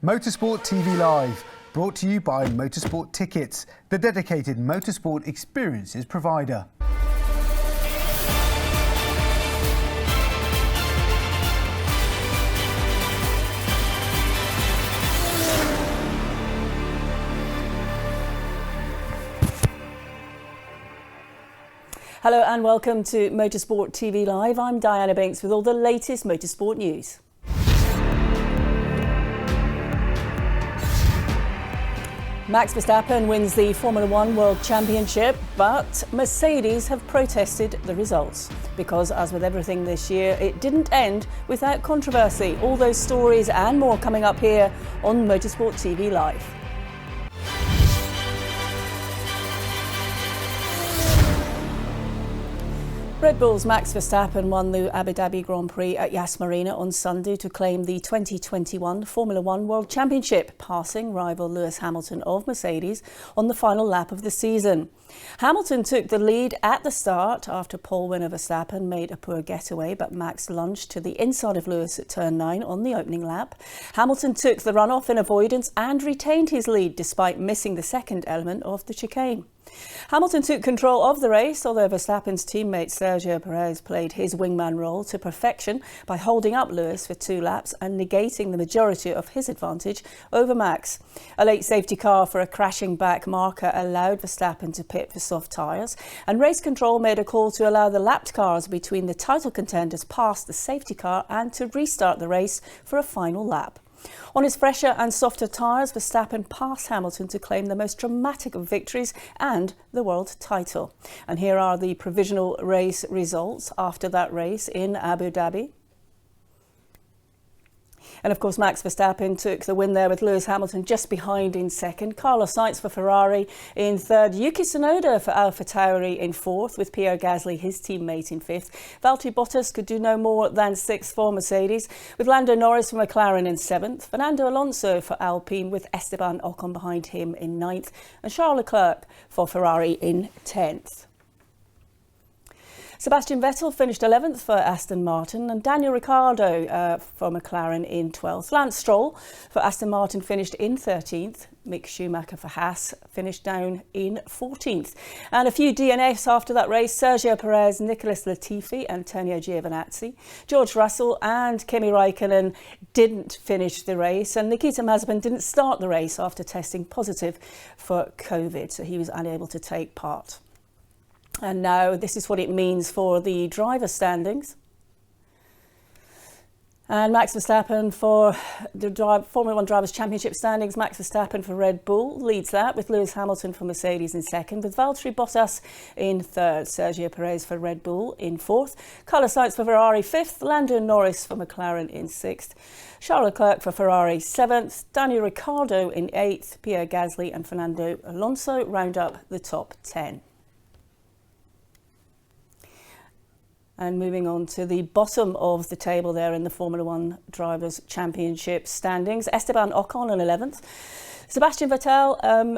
Motorsport TV Live, brought to you by Motorsport Tickets, the dedicated motorsport experiences provider. Hello and welcome to Motorsport TV Live. I'm Diana Binks with all the latest motorsport news. Max Verstappen wins the Formula 1 World Championship, but Mercedes have protested the results. Because, as with everything this year, it didn't end without controversy. All those stories and more coming up here on Motorsport TV Live. Red Bull's Max Verstappen won the Abu Dhabi Grand Prix at Yas Marina on Sunday to claim the 2021 Formula 1 World Championship, passing rival Lewis Hamilton of Mercedes on the final lap of the season. Hamilton took the lead at the start after pole winner Verstappen made a poor getaway, but Max lunged to the inside of Lewis at turn 9 on the opening lap. Hamilton took the runoff in avoidance and retained his lead despite missing the second element of the chicane. Hamilton took control of the race, although Verstappen's teammate Sergio Perez played his wingman role to perfection by holding up Lewis for 2 laps and negating the majority of his advantage over Max. A late safety car for a crashing back marker allowed Verstappen to pit for soft tyres, and race control made a call to allow the lapped cars between the title contenders past the safety car and to restart the race for a final lap. On his fresher and softer tyres, Verstappen passed Hamilton to claim the most dramatic of victories and the world title. And here are the provisional race results after that race in Abu Dhabi. And of course, Max Verstappen took the win there with Lewis Hamilton just behind in second. Carlos Sainz for Ferrari in third. Yuki Tsunoda for AlphaTauri in fourth, with Pierre Gasly, his teammate, in fifth. Valtteri Bottas could do no more than sixth for Mercedes, with Lando Norris for McLaren in seventh. Fernando Alonso for Alpine, with Esteban Ocon behind him in ninth. And Charles Leclerc for Ferrari in 10th. Sebastian Vettel finished 11th for Aston Martin, and Daniel Ricciardo for McLaren in 12th. Lance Stroll for Aston Martin finished in 13th. Mick Schumacher for Haas finished down in 14th. And a few DNFs after that race: Sergio Perez, Nicholas Latifi, Antonio Giovinazzi, George Russell and Kimi Raikkonen didn't finish the race, and Nikita Mazepin didn't start the race after testing positive for COVID, so he was unable to take part. And now this is what it means for the driver standings. And Max Verstappen for the Formula 1 Drivers' Championship standings. Max Verstappen for Red Bull leads that, with Lewis Hamilton for Mercedes in second, with Valtteri Bottas in third, Sergio Perez for Red Bull in fourth, Carlos Sainz for Ferrari fifth, Lando Norris for McLaren in sixth, Charles Leclerc for Ferrari seventh, Daniel Ricciardo in eighth, Pierre Gasly and Fernando Alonso round up the top 10. And moving on to the bottom of the table there in the Formula 1 Drivers' Championship standings. Esteban Ocon in 11th. Sebastian Vettel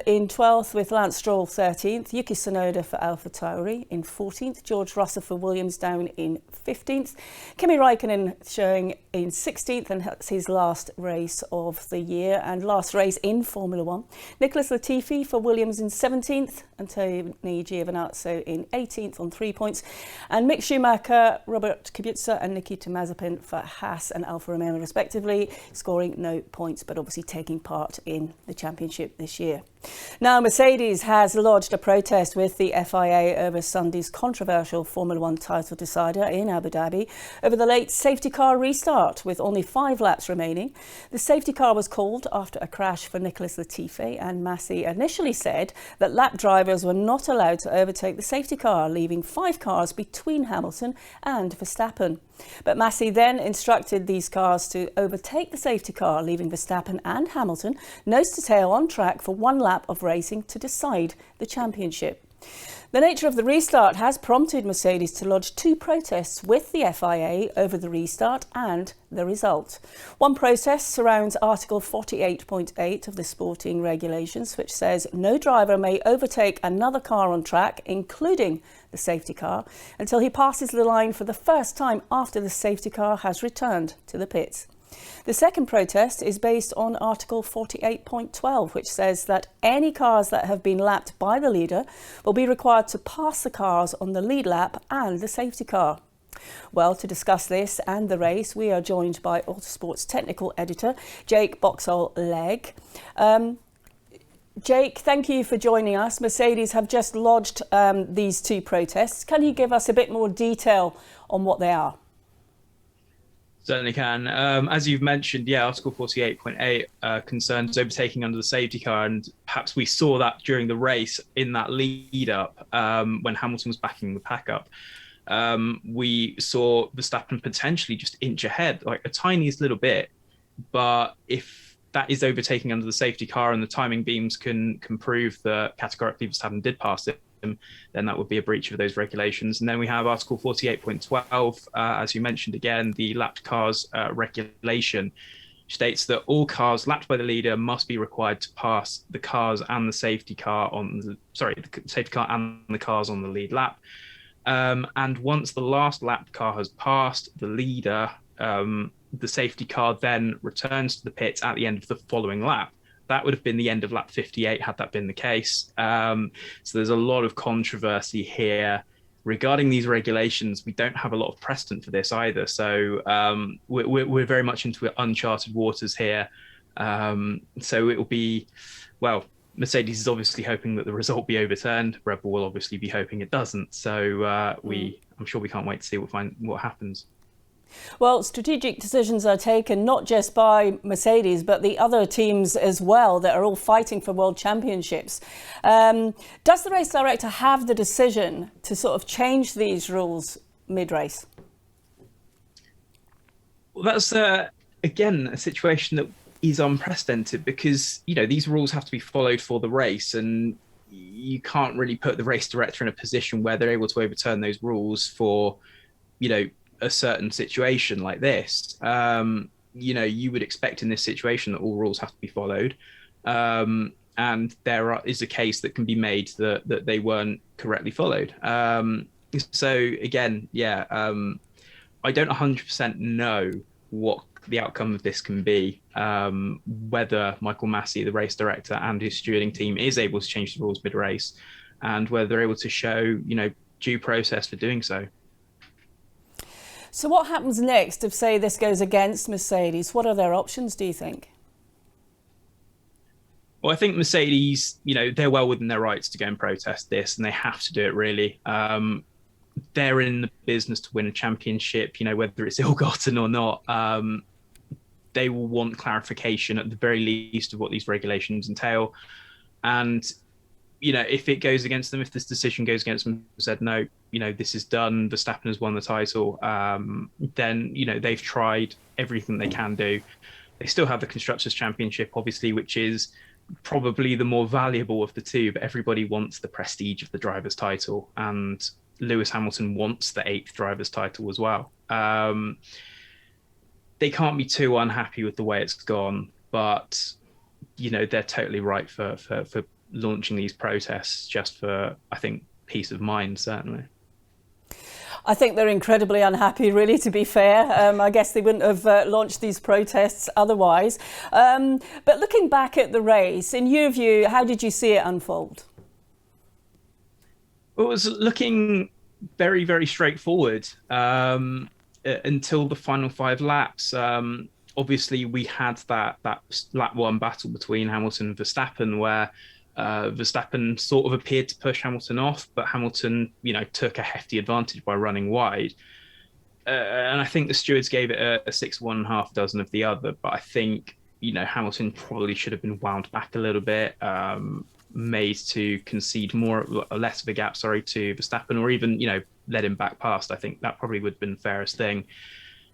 in 12th, with Lance Stroll 13th. Yuki Tsunoda for AlphaTauri in 14th. George Russell for Williams down in 15th. Kimi Raikkonen showing in 16th, and that's his last race of the year and last race in Formula 1. Nicholas Latifi for Williams in 17th. Antonio Giovinazzi in 18th on 3 points. And Mick Schumacher, Robert Kubica and Nikita Mazepin for Haas and Alfa Romeo respectively, scoring no points but obviously taking part in the championship this year. Now, Mercedes has lodged a protest with the FIA over Sunday's controversial Formula 1 title decider in Abu Dhabi over the late safety car restart with only 5 laps remaining. The safety car was called after a crash for Nicholas Latifi, and Massey initially said that lap drivers were not allowed to overtake the safety car, leaving 5 cars between Hamilton and Verstappen. But Massey then instructed these cars to overtake the safety car, leaving Verstappen and Hamilton nose to tail on track for 1 lap of racing to decide the championship. The nature of the restart has prompted Mercedes to lodge 2 protests with the FIA over the restart and the result. One protest surrounds Article 48.8 of the sporting regulations, which says no driver may overtake another car on track, including the safety car, until he passes the line for the first time after the safety car has returned to the pits. The second protest is based on Article 48.12, which says that any cars that have been lapped by the leader will be required to pass the cars on the lead lap and the safety car. Well, to discuss this and the race, we are joined by Autosport's technical editor, Jake Boxall-Legge. Jake, thank you for joining us. Mercedes have just lodged these two protests. Can you give us a bit more detail on what they are? Certainly can. As you've mentioned, Article 48.8 concerns overtaking under the safety car, and perhaps we saw that during the race in that lead up when Hamilton was backing the pack up. We saw Verstappen potentially just inch ahead, like a tiniest little bit, but if that is overtaking under the safety car and the timing beams can prove that categorically Verstappen did pass it, then that would be a breach of those regulations. And then we have Article 48.12, as you mentioned again, the lapped cars regulation states that all cars lapped by the leader must be required to pass the cars and the safety car the safety car and the cars on the lead lap. And once the last lapped car has passed the leader, the safety car then returns to the pits at the end of the following lap. That would have been the end of lap 58 had that been the case. So there's a lot of controversy here regarding these regulations. We don't have a lot of precedent for this either. So we're very much into uncharted waters here. So it will be, well, Mercedes is obviously hoping that the result be overturned. Red Bull will obviously be hoping it doesn't. So I'm sure we can't wait to see what happens. Well, strategic decisions are taken not just by Mercedes, but the other teams as well that are all fighting for world championships. Does the race director have the decision to sort of change these rules mid-race? Well, that's, again, a situation that is unprecedented because, these rules have to be followed for the race, and you can't really put the race director in a position where they're able to overturn those rules for, a certain situation like this. You would expect in this situation that all rules have to be followed. And there is a case that can be made that they weren't correctly followed. So again, I don't 100% know what the outcome of this can be, whether Michael Massey, the race director, and his stewarding team is able to change the rules mid-race, and whether they're able to show, due process for doing so. So what happens next if, say, this goes against Mercedes? What are their options, do you think? Well, I think Mercedes, they're well within their rights to go and protest this, and they have to do it, really. They're in the business to win a championship, whether it's ill-gotten or not. They will want clarification at the very least of what these regulations entail. And if it goes against them, if this decision goes against them, said, no, this is done, Verstappen has won the title, then, they've tried everything they can do. They still have the Constructors' Championship, obviously, which is probably the more valuable of the two, but everybody wants the prestige of the driver's title. And Lewis Hamilton wants the 8th driver's title as well. They can't be too unhappy with the way it's gone, but, they're totally right for launching these protests just for, I think, peace of mind, certainly. I think they're incredibly unhappy, really, to be fair. I guess they wouldn't have launched these protests otherwise. But looking back at the race, in your view, how did you see it unfold? Well, it was looking very, very straightforward until the final 5 laps. Obviously, we had that lap 1 battle between Hamilton and Verstappen where Verstappen sort of appeared to push Hamilton off, but Hamilton, took a hefty advantage by running wide. And I think the stewards gave it a 6-1.5 dozen of the other. But I think, Hamilton probably should have been wound back a little bit, made to concede less of a gap, to Verstappen, or even, let him back past. I think that probably would have been the fairest thing.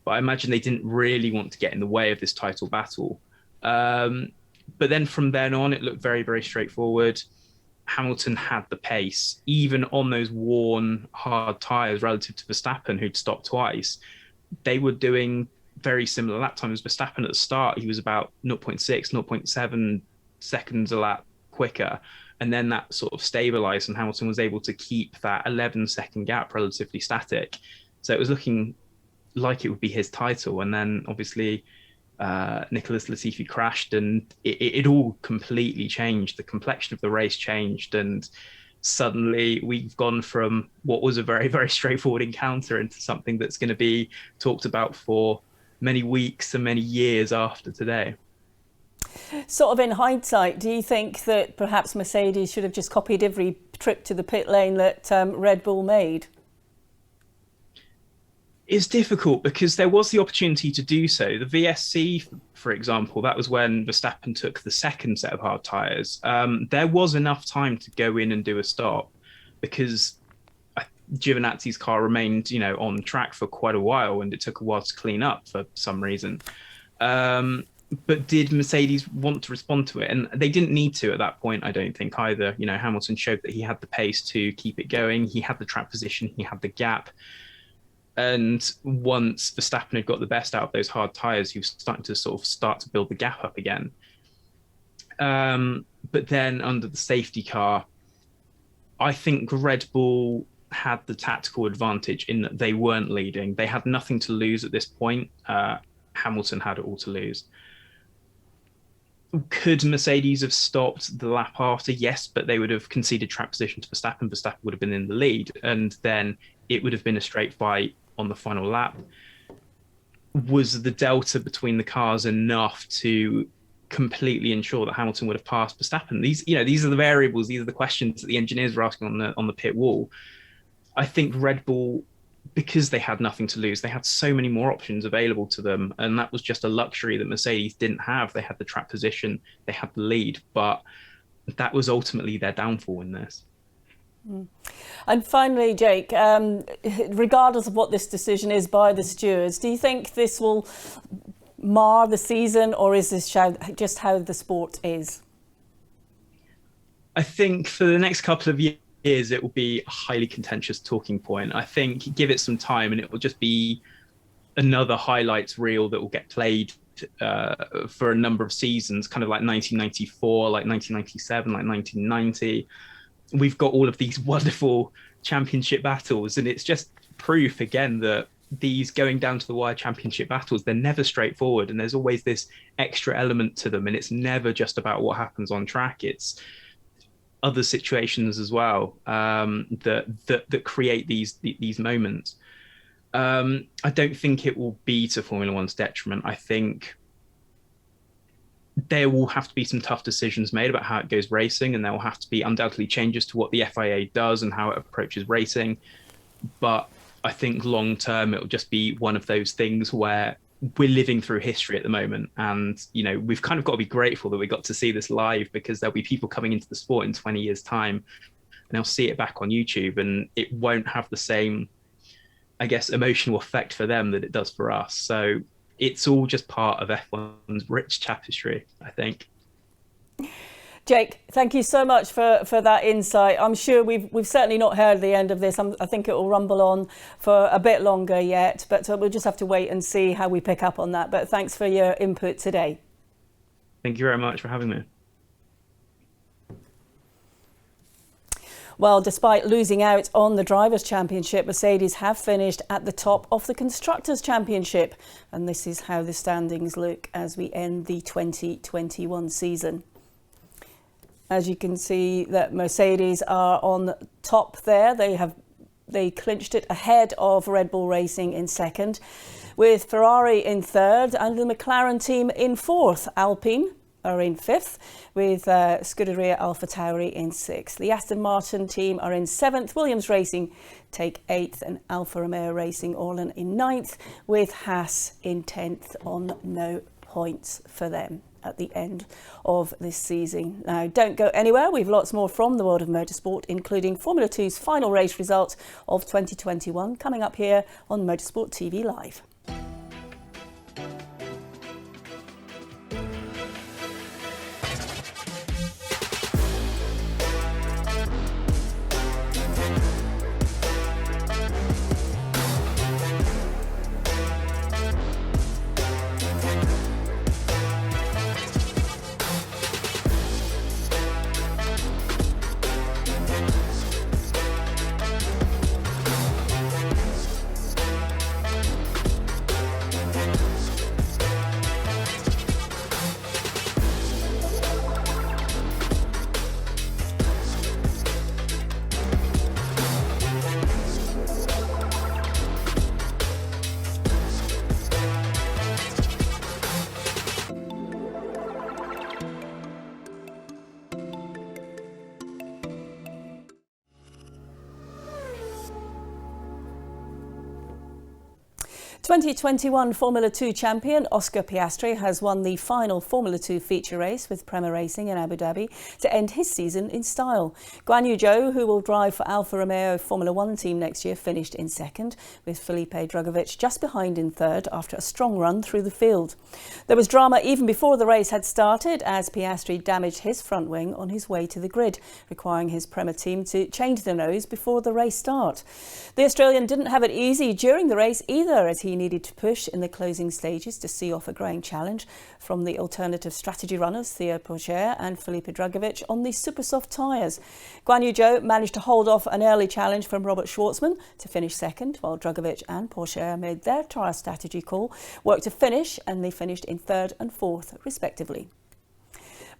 But I imagine they didn't really want to get in the way of this title battle. But then from then on, it looked very, very straightforward. Hamilton had the pace, even on those worn, hard tyres relative to Verstappen, who'd stopped twice. They were doing very similar lap times. Verstappen at the start, he was about 0.6, 0.7 seconds a lap quicker. And then that sort of stabilised, and Hamilton was able to keep that 11-second gap relatively static. So it was looking like it would be his title. And then, obviously, Nicholas Latifi crashed, and it all completely changed. The complexion of the race changed, and suddenly we've gone from what was a very, very straightforward encounter into something that's going to be talked about for many weeks and many years after today. Sort of in hindsight, do you think that perhaps Mercedes should have just copied every trip to the pit lane that Red Bull made? It's difficult because there was the opportunity to do so. The VSC, for example, that was when Verstappen took the second set of hard tyres. There was enough time to go in and do a stop because Giovinazzi's car remained, on track for quite a while, and it took a while to clean up for some reason. But did Mercedes want to respond to it? And they didn't need to at that point, I don't think, either. Hamilton showed that he had the pace to keep it going. He had the track position. He had the gap. And once Verstappen had got the best out of those hard tyres, he was starting to start to build the gap up again. But then under the safety car, I think Red Bull had the tactical advantage in that they weren't leading. They had nothing to lose at this point. Hamilton had it all to lose. Could Mercedes have stopped the lap after? Yes, but they would have conceded track position to Verstappen. Verstappen would have been in the lead, and then it would have been a straight fight on the final lap. Was the delta between the cars enough to completely ensure that Hamilton would have passed Verstappen? These are the variables. These are the questions that the engineers were asking on the pit wall. I think Red Bull, because they had nothing to lose, they had so many more options available to them, and that was just a luxury that Mercedes didn't have. They had the track position, they had the lead, but that was ultimately their downfall in this. And finally, Jake, regardless of what this decision is by the stewards, do you think this will mar the season, or is this just how the sport is? I think for the next couple of years, it will be a highly contentious talking point. I think give it some time and it will just be another highlights reel that will get played for a number of seasons, kind of like 1994, like 1997, like 1990. We've got all of these wonderful championship battles, and it's just proof again that these going down to the wire championship battles, they're never straightforward, and there's always this extra element to them, and it's never just about what happens on track. It's other situations as well that create these moments. I don't think it will be to Formula One's detriment. I think there will have to be some tough decisions made about how it goes racing, and there will have to be undoubtedly changes to what the FIA does and how it approaches racing. But I think long term, it will just be one of those things where we're living through history at the moment. And, we've kind of got to be grateful that we got to see this live, because there'll be people coming into the sport in 20 years time and they'll see it back on YouTube, and it won't have the same, I guess, emotional effect for them that it does for us. So it's all just part of F1's rich tapestry, I think. Jake, thank you so much for that insight. I'm sure we've certainly not heard the end of this. I think it will rumble on for a bit longer yet, but we'll just have to wait and see how we pick up on that. But thanks for your input today. Thank you very much for having me. Well, despite losing out on the Drivers' Championship, Mercedes have finished at the top of the Constructors' Championship. And this is how the standings look as we end the 2021 season. As you can see, that Mercedes are on top there. They clinched it ahead of Red Bull Racing in second, with Ferrari in third and the McLaren team in fourth. Alpine are in fifth, with Scuderia AlphaTauri in sixth. The Aston Martin team are in seventh. Williams Racing take eighth, and Alfa Romeo Racing all in ninth, with Haas in 10th on no points for them at the end of this season. Now, don't go anywhere. We've lots more from the world of motorsport, including Formula 2's final race results of 2021, coming up here on Motorsport TV Live. 2021 Formula 2 champion Oscar Piastri has won the final Formula 2 feature race with Prema Racing in Abu Dhabi to end his season in style. Guan Yu Zhou, who will drive for Alfa Romeo Formula 1 team next year, finished in second, with Felipe Drugovich just behind in third after a strong run through the field. There was drama even before the race had started as Piastri damaged his front wing on his way to the grid, requiring his Prema team to change their nose before the race start. The Australian didn't have it easy during the race either, as he needed to push in the closing stages to see off a growing challenge from the alternative strategy runners Theo Pourchaire and Felipe Drugovich on the super soft tyres. Guan Yu Zhou managed to hold off an early challenge from Robert Schwartzman to finish second, while Drugovich and Pourchaire made their tyre strategy call work to finish, and they finished in third and fourth respectively.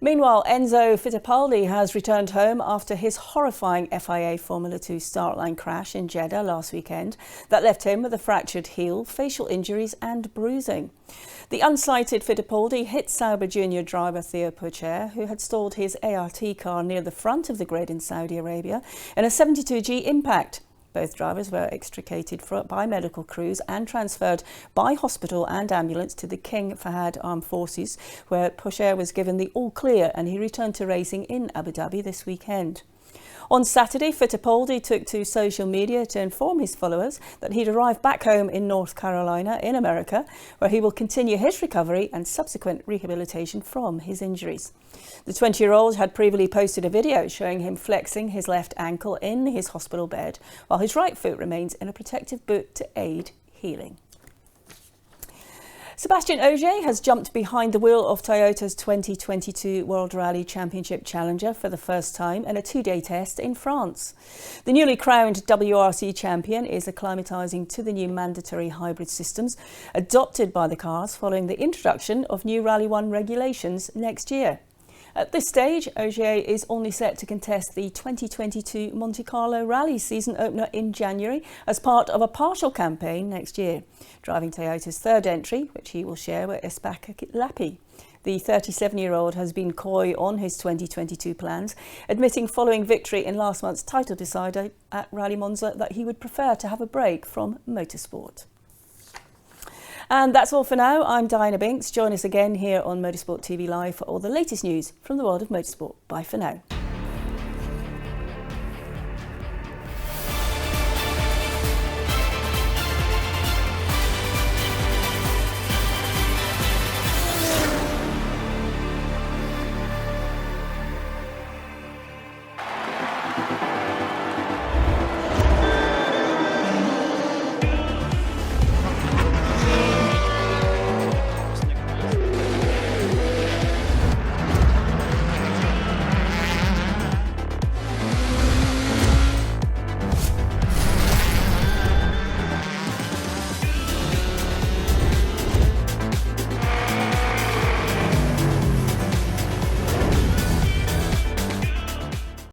Meanwhile, Enzo Fittipaldi has returned home after his horrifying FIA Formula 2 start line crash in Jeddah last weekend that left him with a fractured heel, facial injuries and bruising. The unsighted Fittipaldi hit Sauber Junior driver Theo Pourchaire, who had stalled his ART car near the front of the grid in Saudi Arabia, in a 72G impact. Both drivers were extricated by medical crews and transferred by hospital and ambulance to the King Fahd Armed Forces, where Pourchaire was given the all clear and he returned to racing in Abu Dhabi this weekend. On Saturday, Fittipaldi took to social media to inform his followers that he'd arrived back home in North Carolina in America, where he will continue his recovery and subsequent rehabilitation from his injuries. The 20-year-old had previously posted a video showing him flexing his left ankle in his hospital bed, while his right foot remains in a protective boot to aid healing. Sebastian Ogier has jumped behind the wheel of Toyota's 2022 World Rally Championship Challenger for the first time in a two-day test in France. The newly crowned WRC champion is acclimatising to the new mandatory hybrid systems adopted by the cars following the introduction of new Rally 1 regulations next year. At this stage, Ogier is only set to contest the 2022 Monte Carlo Rally season opener in January as part of a partial campaign next year, driving Toyota's third entry, which he will share with Espaka Lappi. The 37-year-old has been coy on his 2022 plans, admitting following victory in last month's title decider at Rally Monza that he would prefer to have a break from motorsport. And that's all for now. I'm Diana Binks. Join us again here on Motorsport TV Live for all the latest news from the world of motorsport. Bye for now.